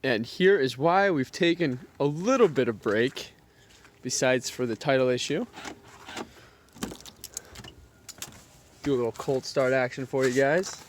And here is why we've taken a little bit of break, besides for the title issue. Do a little cold start action for you guys.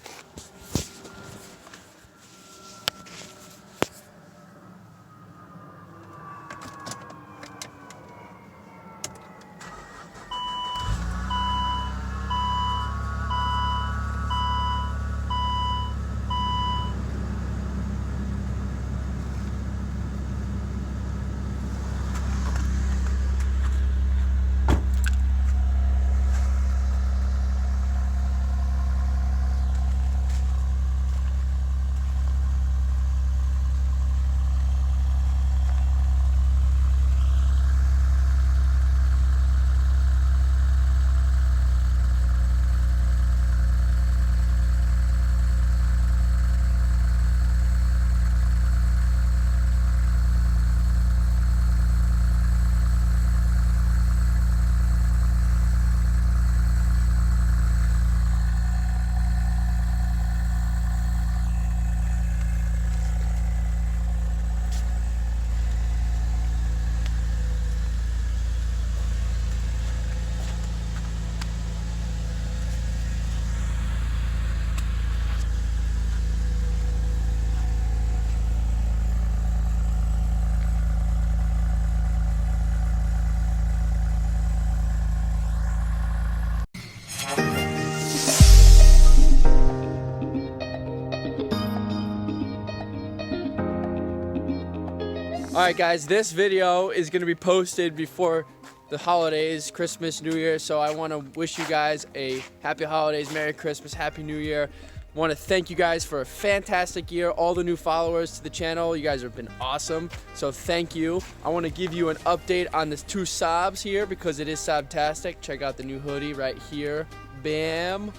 Alright guys, this video is going to be posted before the holidays, Christmas, New Year, so I want to wish you guys a happy holidays, Merry Christmas, Happy New Year. I want to thank you guys for a fantastic year, all the new followers to the channel. You guys have been awesome, so thank you. I want to give you an update on the two Saabs here because it is Saabtastic. Check out the new hoodie right here. Bam!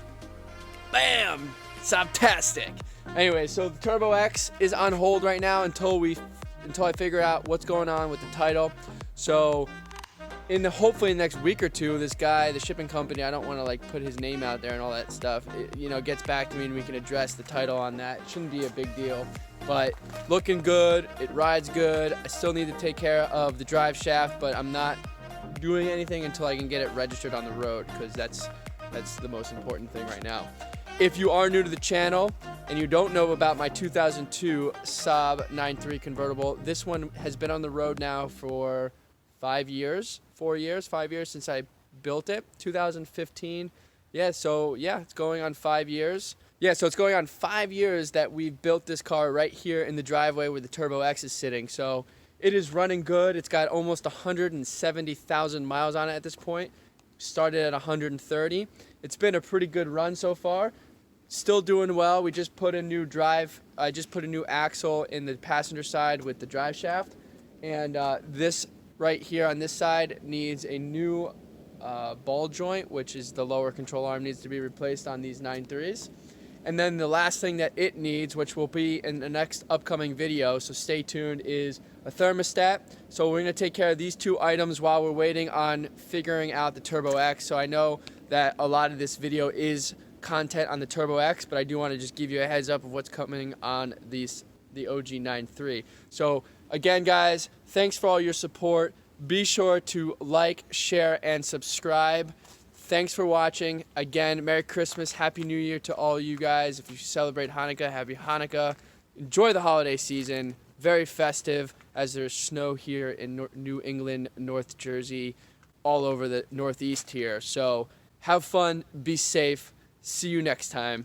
Bam! Saabtastic! Anyway, so the TurboX is on hold right now until I figure out what's going on with the title. So hopefully in the next week or two, this guy, the shipping company, I don't want to like put his name out there and all that stuff, gets back to me and we can address the title on that. It shouldn't be a big deal, but looking good, it rides good. I still need to take care of the drive shaft, but I'm not doing anything until I can get it registered on the road because that's the most important thing right now. If you are new to the channel and you don't know about my 2002 Saab 9.3 convertible, this one has been on the road now for 5 years since I built it. 2015. It's going on 5 years. So it's going on 5 years that we've built this car right here in the driveway where the TurboX is sitting. So it is running good. It's got almost 170,000 miles on it at this point. Started at 130. It's been a pretty good run so far. Still doing well. We just put a new I just put a new axle in the passenger side with the drive shaft, and this right here on this side needs a new ball joint, which is the lower control arm needs to be replaced on these 9.3s. And then the last thing that it needs, which will be in the next upcoming video, so stay tuned, is a thermostat. So we're going to take care of these two items while we're waiting on figuring out the TurboX. So I know that a lot of this video is content on the TurboX, but I do want to just give you a heads up of what's coming on the OG 9.3. So again guys, thanks for all your support. Be sure to like, share, and subscribe. Thanks for watching. Again, Merry Christmas, Happy New Year to all you guys. If you celebrate Hanukkah, Happy Hanukkah. Enjoy the holiday season. Very festive as there's snow here in New England, North Jersey, all over the Northeast here. So have fun, be safe. See you next time.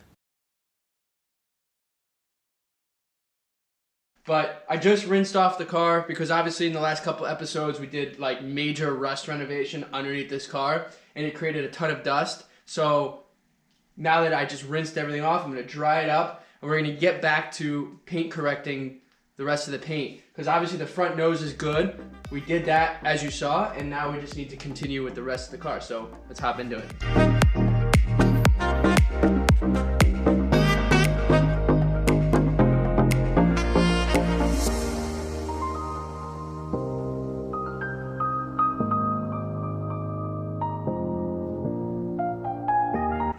But I just rinsed off the car because obviously in the last couple episodes we did like major rust renovation underneath this car and it created a ton of dust. So now that I just rinsed everything off, I'm going to dry it up and we're going to get back to paint correcting the rest of the paint. Because obviously the front nose is good. We did that as you saw, and now we just need to continue with the rest of the car. So let's hop into it.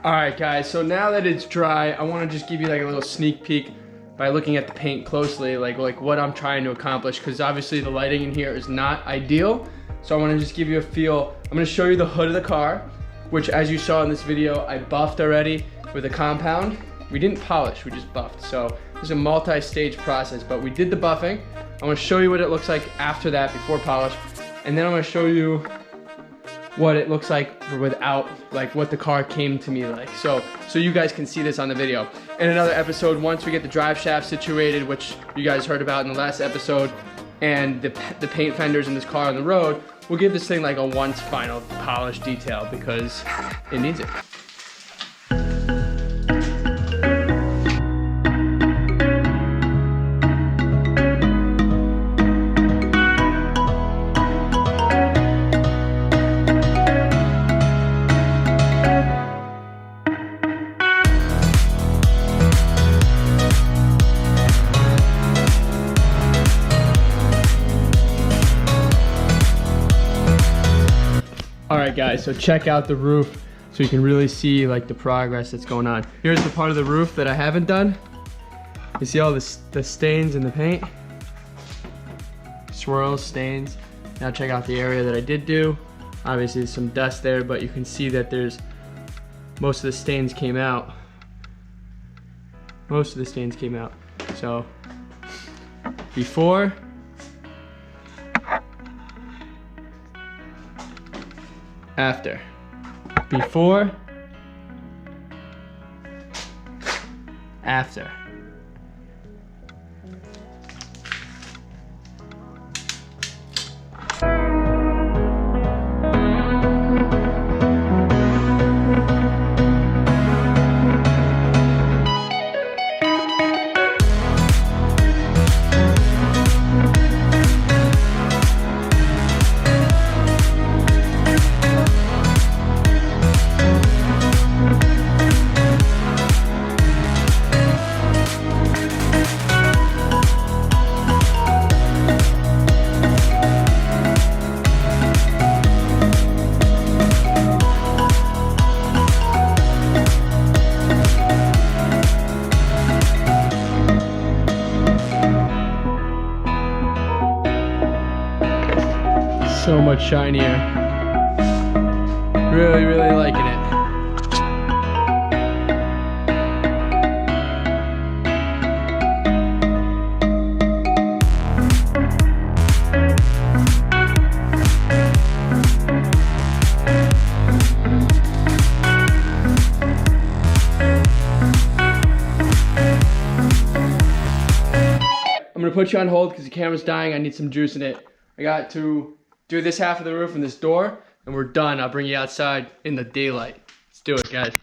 Alright guys, so now that it's dry, I want to just give you like a little sneak peek by looking at the paint closely, like what I'm trying to accomplish, because obviously the lighting in here is not ideal. So I want to just give you a feel. I'm going to show you the hood of the car, which as you saw in this video, I buffed already with a compound. We didn't polish, we just buffed. So it's a multi-stage process, but we did the buffing. I'm going to show you what it looks like after that, before polish, and then I'm going to show you what it looks like without, like what the car came to me like. So you guys can see this on the video. In another episode, once we get the drive shaft situated, which you guys heard about in the last episode, and the paint fenders in this car on the road, we'll give this thing like a once final polish detail because it needs it. Alright guys, so check out the roof so you can really see like the progress that's going on. Here's the part of the roof that I haven't done. You see all the stains in the paint? Swirls, stains. Now check out the area that I did do. Obviously there's some dust there, but you can see that there's, most of the stains came out. Most of the stains came out. So, before, after. Before, after. So much shinier. Really, really liking it. I'm gonna put you on hold because the camera's dying. I need some juice in it. I got to do this half of the roof and this door, and we're done. I'll bring you outside in the daylight. Let's do it, guys.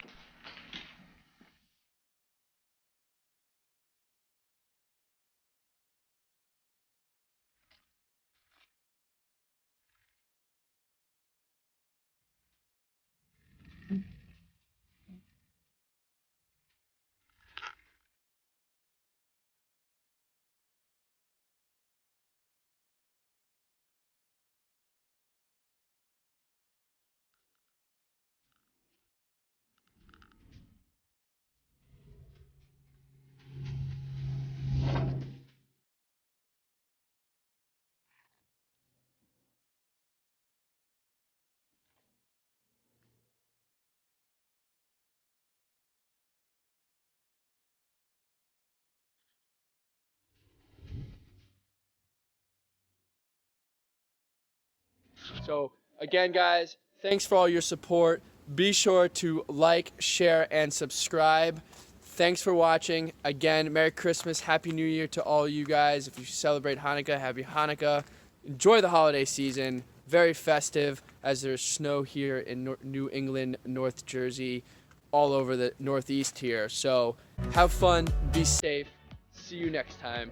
So again, guys, thanks for all your support. Be sure to like, share, and subscribe. Thanks for watching. Again, Merry Christmas, Happy New Year to all you guys. If you celebrate Hanukkah, Happy Hanukkah. Enjoy the holiday season. Very festive, as there's snow here in New England, North Jersey, all over the Northeast here. So have fun, be safe. See you next time.